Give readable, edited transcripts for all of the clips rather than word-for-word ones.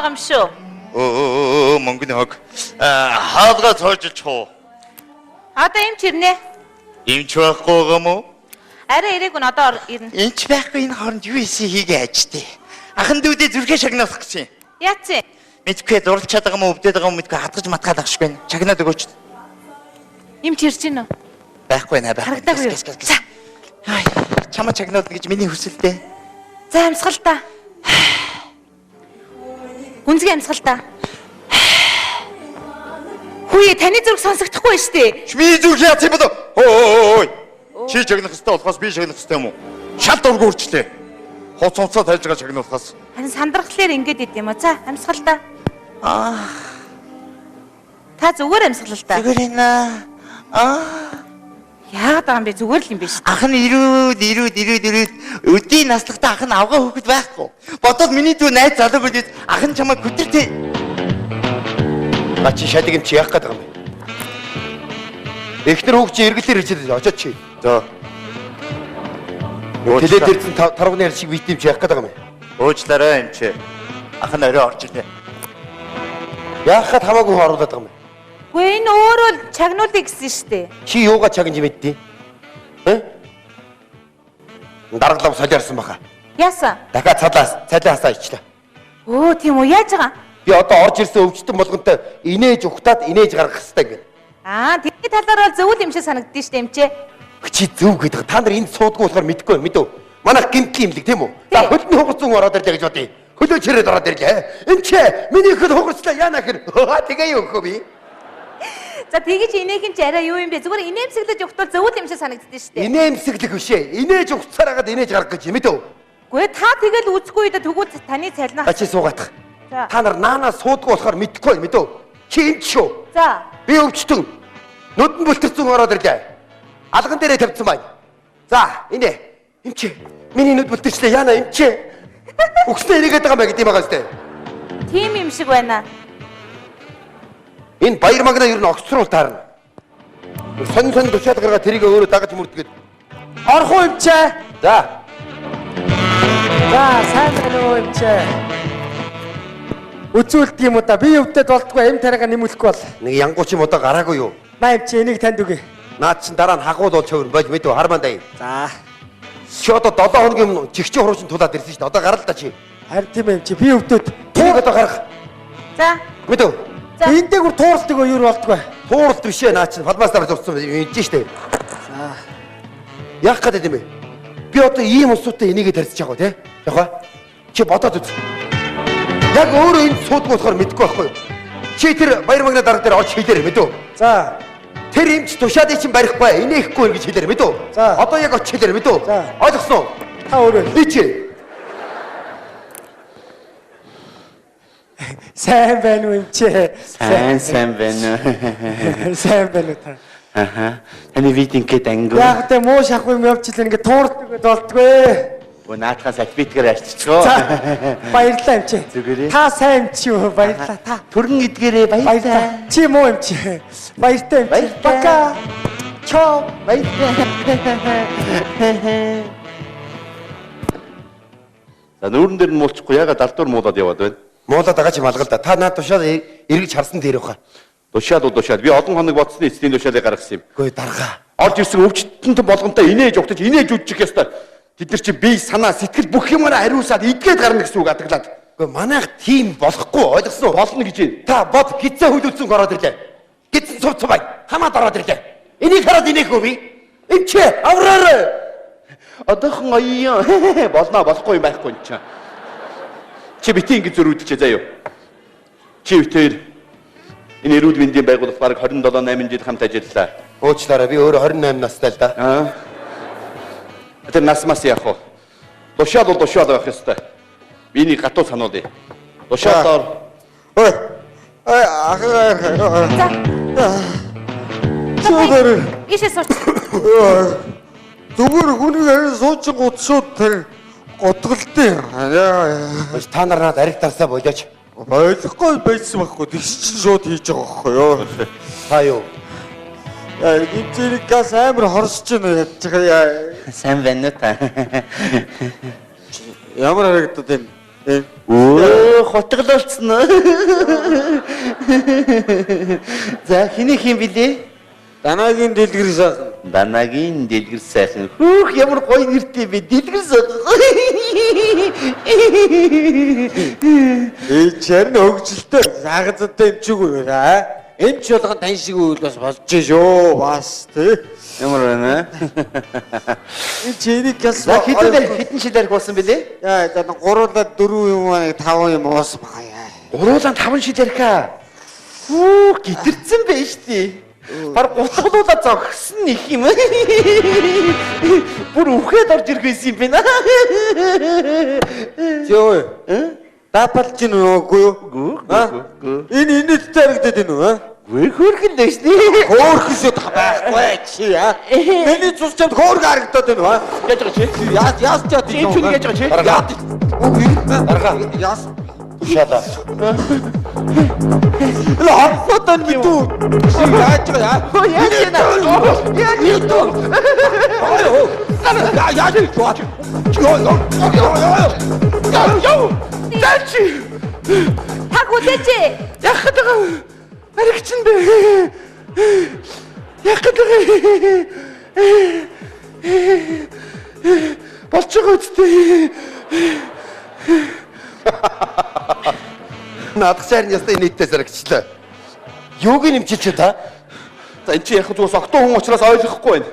байгаа юм шүү. Мөнгөний хог. Хаалга тоолж чуу. Одоо эмч ирнэ. Эмч байхгүй юм уу? Арай ирээгүй н одоо ирнэ. Эмч байхгүй энэ хооронд юу хийгээ ажтэй. Ахан дүүдээ зүрхээ шагнуулах гэсэн. Яац. Мэдгүй дурлцаад байгаа юм уу, өвдөд байгаа юм мэдгүй хатгаж матгаад ахшгүй байна. Чагнаад өгөөч. Эмч ирж гинэ үү? Байхгүй наа байхгүй. Харагдаагүй юу? За. Ай, чамаа чагнаад гэж миний хүсэлтэй. За амьсгал та. Гүнзгий амьсгал та. Хөөе таны зүрх сонсогдохгүй шүү дээ. Миний зүрх яац юм бэ? Ой. Чи чагнах хэрэгтэй болохоос би чагнах хэрэгтэй юм уу? Шал дург үрчлээ. Хоц цонцоо тайлж байгаа чагнуулахаас. Харин сандрахлаар ингэж идэм юм аа. За амьсгал та. Та зүгээр амьсгал та. Зүгээр ээ. Яагаад байгаа юм бэ? Зүгээр л юм биш. Ах нь ирүүд өдний наслагтаа ах нь авгаа хөөхд байхгүй. Бодоод миний дүү найз залуу болоод ах нь чамайг хөдөлтэй. Чи шалыг юм чи яах гээд байгаа юм бэ? Эхнэр хүүхд чи эргэлээр ирж байгаа очоод чи. За. Тэлээд ирсэн тарганы арил шиг витам чи яах гээд байгаа юм бэ? Уучлаарай юм чи. Ах нь орой орж ирлээ. Яах гээд хамаагүй харуулдаг юм бэ? Гүй энэ өөрөө л чагнуулъя гэсэн шүү дээ. Чи юугаа чагнж мэддیں۔ Дараглав солиорсон баха. Яасан? Дахиад цайлаа хасаа ичлээ. Өө тийм үү яаж байгаа? Би одоо орж ирсэн өвчтөн болгонтой инээж ухтаад инээж гаргах хэрэгтэй гэнэ. Тэдний талаар бол зөв юм шиг санагддээ шүү дээ эмчээ. Чи зөв гэдэг. Та нар энд суудгүй болохоор мэдгүй мэдв. Манайх гимтгий имлэг тийм үү? За хөлний хугар зүүн ороод ирлээ гэж бодъё. Хөлөө чирээд ороод ирлээ. Эмчээ миний хөл хугарчлаа яана гэр. Тэгээ юу өгөө би? За тэгэж инээхин ч арай юу юм бэ? Зүгээр инээмсэглэж өгтөл зөв юм шиг санагддээ шүү дээ. Инээмсэглэх биш ээ. Инээж ухцаар хагаад инээж гаргах гэж мэдв. Гүй та тэгэл үзгүй үедээ тэгвэл таны цайлнах. Чи суугаадах. Та нар наанаа суудгүй болохоор мэдхгүй мэдв. Чи энд шүү. За. Би өвчтөн. Нүдэн бүлтэрсэн ороод ирлээ. Алган дээрээ тавьсан байна. За, инээ. Эмчээ. Миний нүд бүлтэрчлээ яана эмчээ. Өгснөө ирээгээд байгаа мэй гэдэг юм байгаа сте. Тийм юм шиг байна. Энэ баяр магнаа ер нь огцрол таарна. Сонин тушаал гаргаа тэрийг өөрөө дагаж мөрдгээд. Орох уу эмчээ? За. За, сайн байна уу эмчээ? Үзүүлдэг юм уу да? Би өвдөд болтгоо эм тариага нэмүүлэхгүй бол. Нэг янгууч юм одоо гараагүй юу? Маа эмчээ энийг танд үгүй. Наад чин дараа нь хагуул бол чөвөр болж мэдв хармаа даа. За. Чи одоо 7 хоногийн чигчээ хуруучин тулаад ирсэн шүү дээ. Одоо гарал да чи. Харин тийм эмчээ би өвдөд. Тэрийг одоо гарах. За. Мэдв. Энд дээгүр тууралдаг юу болтгоо. Тууралт биш ээ наа чин фалмастаар зурсан юм чинь шүү дээ. За. Яах гэдэг юм бэ? Би одоо ийм усуутай энийгээ тарьчих яг тий. Яг ба. Чи бодоод үз. Яг өөрөө энэ суудгүй болохоор мэдгүй байхгүй юу? Чи тэр баяр магнаа дарга дээр орж хийлээрэй мэдв. За. Тэр эмч тушаалыг чинь барихгүй инехгүй гэж хэлээр мэдв. За. Одоо яг оч хэлээр мэдв. За. Ойлгосон уу? Та өөрөө. Би чи. Сайн байна уу эмчээ? Сайн байна. Сайн байна уу та? Таны видингээ дангуу. Яг тэ муу шахуу юм явчихлаа ингээ тууралдаг болтгоо. Наатахаас альбитгэр арччихоо. Баярлалаа эмчээ. Зүгээрээ. Та сайн эмч юу? Баярлалаа та. Төрөн эдгээрээ баярлалаа. Чи муу эмчээ. Баяртай эмчээ. Бака. Чоо. Баярлалаа. За нүүрэн дээр нь муулчихгүй ягаад алдуур муулаад яваад байна? Муулаад байгаа чи малгал да. Та наад тушаал эргэж харсан дээр баха. Тушаал. Би олон хоног бодсны эцсийн тушаалыг гаргасан юм. Үгүй дарга. Орж ирсэн өвчтөнтэй болгонтой инээж өгтөж инээж үдчих ёстой. Бид нар чи бие санаа сэтгэл бүх юмараа хариулсаад идгээд гарна гэсэн үг атглаад. Үгүй манайх тийм болохгүй ойлгосон уу? Болно гэж байна. Та бод гизээ хөлөөцсөн ороод ирлээ. Гизэн цуцсан бай. Хамаад ороод ирлээ. Энийг хараад инехгүй би. Эмчээ авраарай. Одоохон оёо. Болохгүй юм байхгүй юм чи. Чи бити ингэ зөр үдчихэ заяа. Чи битээр энэ эрүүл мэндийн байгууллага бараг 27-8 жил хамт ажиллалаа. Уучлаарай би өөрөө 28 настай л да. Тэр нас мас яах вэ? Тушаал байх ёстой. Миний гатуу сануулъя. Тушаалаар. Ой. Ахаа. Зүгээр. Ишээ сууч. Зүгээр хүний харин суучин гутшууд тэр гутгалтай. Та нар надад ариг тарсаа болооч. Ойлгохгүй байсан байхгүй. Тэгс чинь шууд хийж байгаа байхгүй юу? Та юу? Гинцэрэг газ амар хорсож байна яаж байгаа яа. Сайн байна уу та? Ямар харагдаад байна? Өө, хотгололцсон уу? За, хэнийг юм бэлээ? Данагийн дэлгэр сайхан. Данагийн дэлгэр сайхан. Хүүх, ямар гоё нэртэй бэ? Дэлгэр сайхан. Чарн хөгжилтэй агцтай эмчгүй аа. Эмч болгон тань шиг үйл бас болж шүү. Бас тий. Ямар байна? Чиний гяс. За, хэдэн шил арх болсон бэлээ? Яа, за 3-4 юм 5 юм уусан байгаа яа. Уруулан 5 шил архаа. Хүүх, гитэрсэн байж тээ. Бар гутгалуулаад зогссон их юм. Бүр үхээд орж ирэх байсан юм байна. Зөө. Дапалж гин үгүй юу? Гүү. Энэ инээд таригдаад байна уу? Гүй хөргөл дэвш нэ. Хөөхөсөд байхгүй чи яа. Миний цус чамд хөөрг харагдаад байна уу? Яаж байгаа чи? Яас чад Чи юу яаж байгаа чи? Дарга. Яас. Шала. Лафтан битүү. Чи яаж байгаа? Яаж яана? Яаж юу? Яаж юу? Дачи. Та хүлээч. Яхад байгаа. Аригчин бэ. Яхад байгаа. Болж байгаа үстэй. Наадахчаар нь ястай нийтдээ сарагчлаа. Юуг нэмчилч та? За энэ чи яг зүгээс октоо хүн учраас ойлгохгүй байна.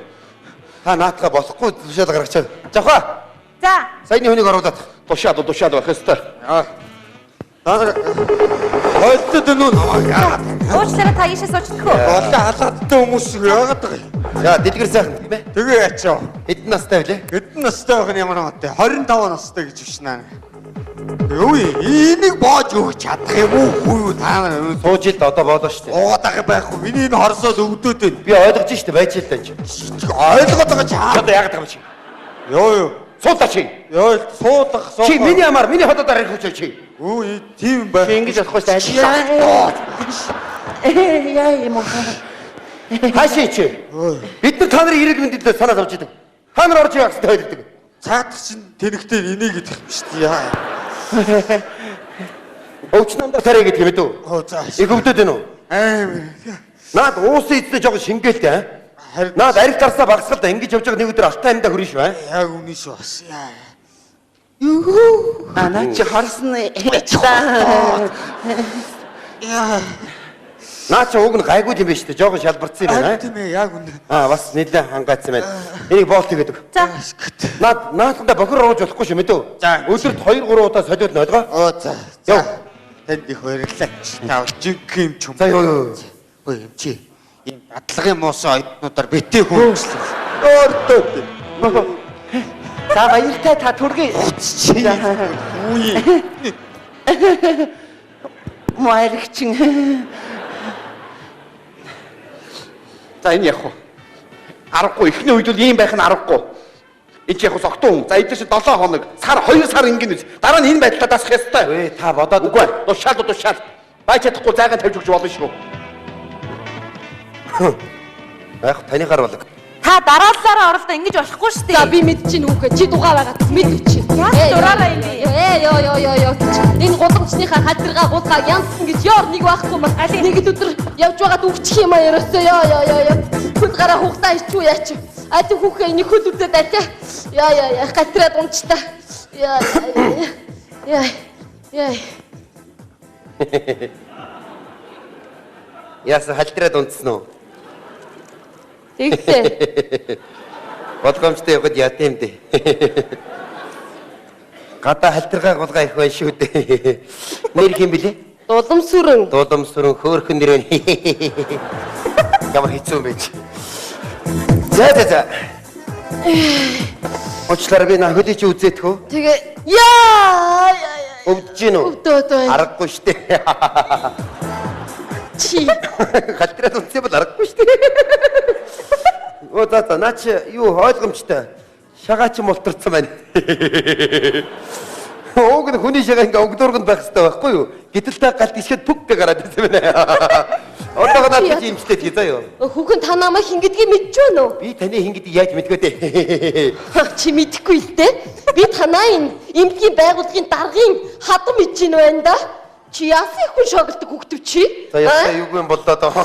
Та наатаха болохгүй тушаал гаргачаад. Жавха. За. Саяны хүнийг оруулаад. Тушаад байх ёстой. Хойлтод нүү намаа. Уучлаарай та ийшээ суучдаггүй. Болоо халааттай хүмүүс яагаад байгаа юм? За дэлгэр сайхан тийм ээ. Тэгээ ячаа. Хэдэн настай вэ? Хэдэн настай байх нь ямар амттай? 25 настай гэж бишнаа. Юу энийг боож өгч чадах юм уу? Та нар Сууж ил одоо боолоо штэ. уудаг байхгүй. Миний энэ хорсоод өвдөд байна. Би ойлгож штэ байж л тааж. Ойлгоод байгаа чи. Одоо яагаад байгаа юм чи? Юу. Суудаа чи. Ёо суудах суу. Чи миний амаар миний хотод арих хүч чи. Үгүй тийм юм байна. Чи ингэж болохгүй шүү дээ. Яа юм уу? Хаашаа чи? Бид нар та нарын эрэг мэндэд санаа зовж идэг. Та нар орж явах гэсэн тойлдог. Цаадах чинь тэнэгтэй энийг идэх юм шүү дээ. Яа. Өвчнөндөө тарай гэдэг юм дүү. Оо за. Их өвдөд энэ үү? Амар. Наад уусын эзлээ жоо шингээлтэй аа. Харин Наад арих гарсаа багсгал да ингэж явж байгаа нэг өдөр алтай амьда хүрэн шүү аа. яг үнэн шүү бас. Яа. Анаа чи харсан Яа. Наад чи уг нь гайгүй юм биш үү? Жоо шалбарцсан юм байна. Тийм ээ яг үнэн. Бас нэлээд хангаацсан байна. Энийг боолт хийгээд өг. За. Наадхандаа бохор рууж болохгүй шүү мэдв. За. Өдөрт 2-3 удаа солиод ойлгоо. Оо за. Яв. Танд их баярлалаа. Тав жинхэнэ юм ч юм. За ёо. Ой юм чи. Ийм батлагын муусан оюутнуудаар битээ хөөслөө. Өөртөө. За баяртай та түргээ. Чи. Үгүй. Маригчин. За энэ яг уу. Аргагүй эхний үед бол ийм байх нь аргагүй. Энд яг октоо хүн. За эдгээр чи 7 хоног, сар 2 сар ингэнэ. Дараа нь энэ байдлаа дасах ёстой. Эй та бодоод Үгүй ээ. Тушаал. Бай чадахгүй зайгаа тавьж өгч болно шүү. яг танихаар болог. Та дараалалаараа оролдоо ингэж болохгүй шүү дээ. За би мэдчихэв үгүй чи дугаа байгаад мэдвч. Яаж дураараа юм бэ? Ёо. Энэ гудамжныхаа хадиргаа гудгаа янсан гэж ёор нэг байхгүй мас. Нэг л өдөр явж байгаад үгчих юм а ерөөсөө ёо. Хүнд гараа хугтаа ичүү яач. Ати хүүхээ нэг хөл үзээд атя. Яа гатраад унчтаа. Яа. Яасан халтраад унтсан уу? Тэгтээ. Болгоомжтой явахад яат юм дээ. Гадаа халтргаа голгаа их байна шүү дээ. Нэр хэм бэлээ? Дулам сүрэн. Дулам сүрэн хөөхөн нэр байна. Ямар хэцүү юм бэ чи. За. Очлаар би нахөдий чи үзээд хөө. Тэгээ яа. Өвдөж гин үү? Өвдөөд байна. Аргагүй штэ. Чи. Халтраад унтсан бол аргагүй штэ. Оо за наач юу ойлгомжтой. Шагаа чи мултарсан байна. Ууг нь хүний шигээ ингээ өнгдөргөнд байх хэрэгтэй байхгүй юу? Гэтэл та галт ишгэд пүкгэ гараад ирсэн байна. Одоогоо надад чи имчтэй тий заяа. Хүүхэн та намайг хин гэдгийг мэдж байна уу? Би таны хин гэдгийг яаж мэдгөө дээ. Чи мэдэхгүй л дээ. Би танаа энэ эмнэлгийн байгууллагын даргын хадам мэдж ийн байна да. Чи яасан их хүн шоглдог хүүхдв чи? За ясаа юу юм болоо доо.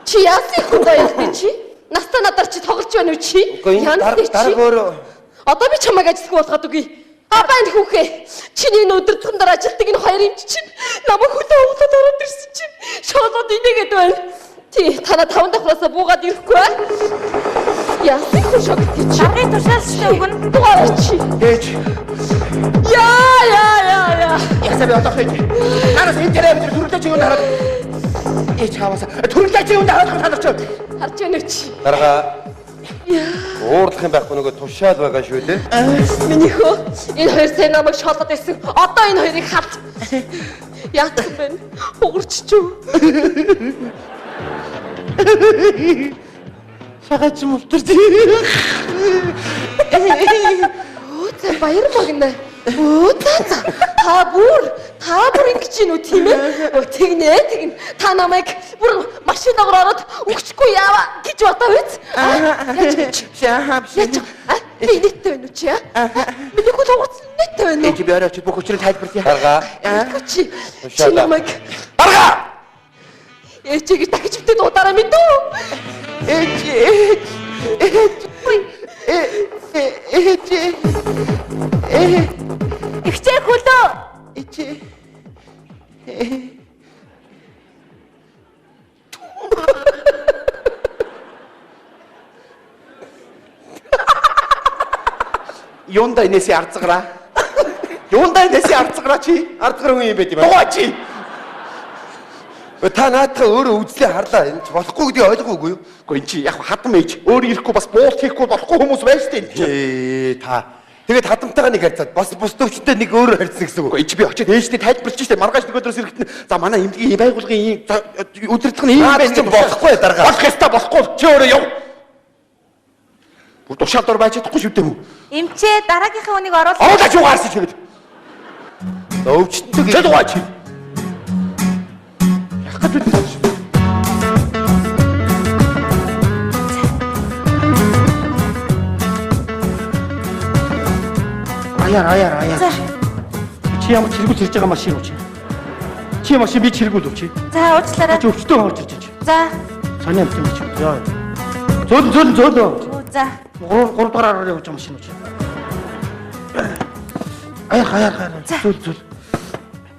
Чи яасан их хүн байлтай чи? Настаа надаар чи тоглож байна уу чи? Дарга өөрөө. Одоо би чамайг ажилтг болгоод үгүй. Абаанд хүүхээ. Чиний энэ өдөртгөн дараа ажилтдаг энэ хоёр эмч чинь намайг хөлөө углаад ороод ирсэн чинь шоолоод инээгээд байна. Тий, танаа 5 давхраасаа буугаад ирэхгүй аа. Яасан их хүн шоглдог чи? Даргын тушаалчтай өгөн. Дугаар чи. Ээж. Яа. Ясаа би одоо хөөж. Нараас энэ тэрэ бид төрөлтэй чи юу хараад. Ээж хаваасаа төрөлтэй чи юу хараад танарч. Харж байна уу чи? Дарга. Уурлах юм байхгүй нөгөө тушаал байгаа шүү дээ. Миний хөө энэ хоёр сайн намайг шоолоод байсан. Одоо энэ хоёрыг хат. Яах юм бэ? Уурччихв. Шагач мөвтөрч. Оо за баяр магна. Оо за. Та бүр ингэж юм уу тийм ээ? Оо тэгнэ. Та намайг бүр машинаар ороод өгчихгүй яава гэж бодоо биз? Яач. Би нийттэй байна уу чи? Миний хөл уурсан нийттэй байна уу? Ээж би орооч бүх өчрөө тайлбарлая. Дарга. Чи намайг Дарга. ээжийг дахиж битээ дуудаараа мэдүү? Ихчээ хөлөө. Юунда энэсээ арцгараа. Юунда энэсээ арцгараа чи? Ардгар хүн юм байт юм аа. Дугаа чи. Та наадхаа өөрөө үзлээ харлаа. Энэ ч болохгүй гэдгийг ойлгоогүй юу? Гэхдээ эн чи яг хадам ээж өөр ирэхгүй бас буулт хийхгүй болохгүй хүмүүс байж тээ. Та тэгээд хадамтайгаа нэг харьцаад бас бус төвчтэй нэг өөрөө харьцсан гэсэн үг. Гэхдээ эн чи би очиод ээжтэй тайлбарлаж штэ маргааш нэг өдрөөс ирэхэд за манай эмнэлгийн байгууллагын өдөртгөн ийм байх юм болохгүй дарга. Болох ёстой болохгүй чи өөрөө яв. Бүр тушаал дор байж чадахгүй шүү дээ мүү. Эмчээ дараагийнхаа хүнийг оруулах. Оолаа ч угаарсан чи гэдэг. Өвчтөг. Чи дугаа чи. Яг гэж үү. Аяар. Чи ямар чиргүүл хийж байгаа машин уу чи? Чи машин би чиргүүл үү чи? За уучлаарай. Чи өвчтөө орж ирж чи. За. Саний амт юм чи. Яа. Зөөл. Оо за. 3 дугаараар явж байгаа машин уу чи? Аяар. Зөөл.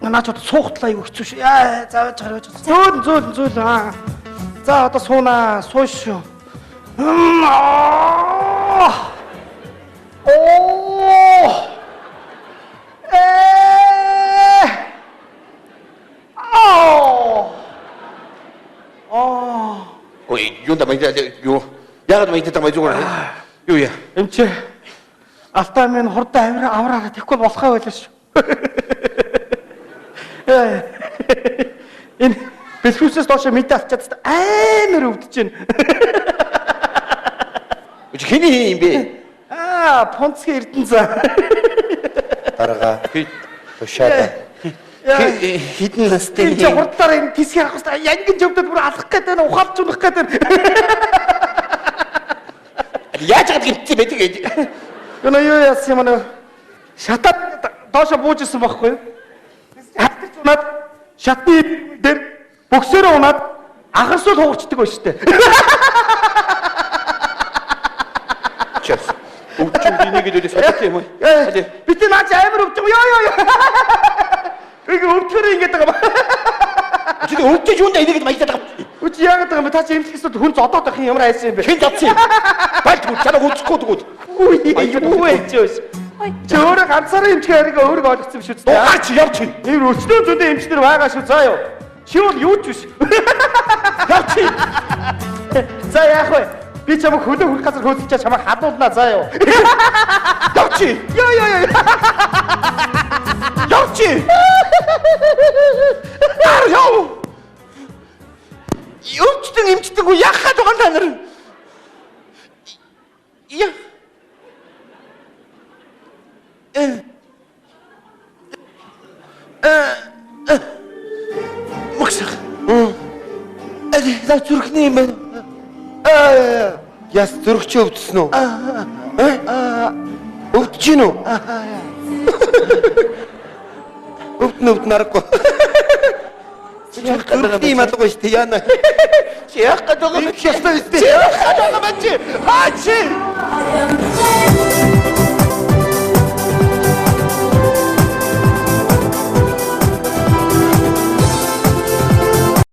Наач одоо суухтлаа юу хэцүү шүү. Яа, заавч гаргаж. Зөөл. Аа. За одоо суунаа. Сууш шүү. Ой, юунда майда юу? Яагаад майда май зүгээр юу яа? Эмчээ. Автомын хурдан авраараа тэхгүй болохоо байлаа шүү. Энэ бэлхүүсээс доош мэдээ авчаад амар өвдөж байна. Хиний юм бэ? Понцгийн Эрдэнэзаа. Дарга. Тушаал. Хитэн настай. Чи хурдаар энэ тисгий авах хэрэгтэй. Янгин жөвдөд бүр алах гээд байна, ухаалж унах гээд байна. Яаж яагаад гинцээ байдаг гэж. Юу яасан юм аа? Шатаад доошо бууж исэн байхгүй юу? Хатгаж унаад шатны дээр бөксөрөө унаад анхарсуу хуурчдаг байна шүү дээ. Час. Өвчөн бинийг л содох юм уу? Бид наач амар өвдөг. Йоо. Нэг өвдгөрөө ингэж байгаа ба. Чи өвдөж юундаа энийг маягдаад байгаа. Үгүй яагаад байгаа юм бэ? Та чи эмчлэхээс хүн зодоод байх юм ямар айсан юм бэ? Хэн зодсон юм? Байлгүй чанаа үзэхгүй дгүүд. Юу ээжөөс. Чи өөрөө ганцаараа эмчгээ хариг өөрөө ойлгоцсон биш үү? Дугаар чи яв чи. Энэ өчнөө зөндөө эмчнэр байгаа шүү. За ёо. Чи бол юу ч биш. Яв чи. За яах вэ? Би чамайг хөлөө хүрх газар хөөцөлчөө чамайг хадуулнаа заа ёо. Яв чи. Ёо. Яв чи. Яв. Өвчтөн яах гээд байгаа та нар? Зүрхсэх. На зүрхний юм байна. Яс зүрх чи өвдсөн үү? Өвдөж гин үү? Өвдөн аргагүй. Зүрх тийм алга шүү дээ яана. Чи яах гээд байгаа юм бэ? Ястай үстэй. Чи яах гээд байгаа юм чи?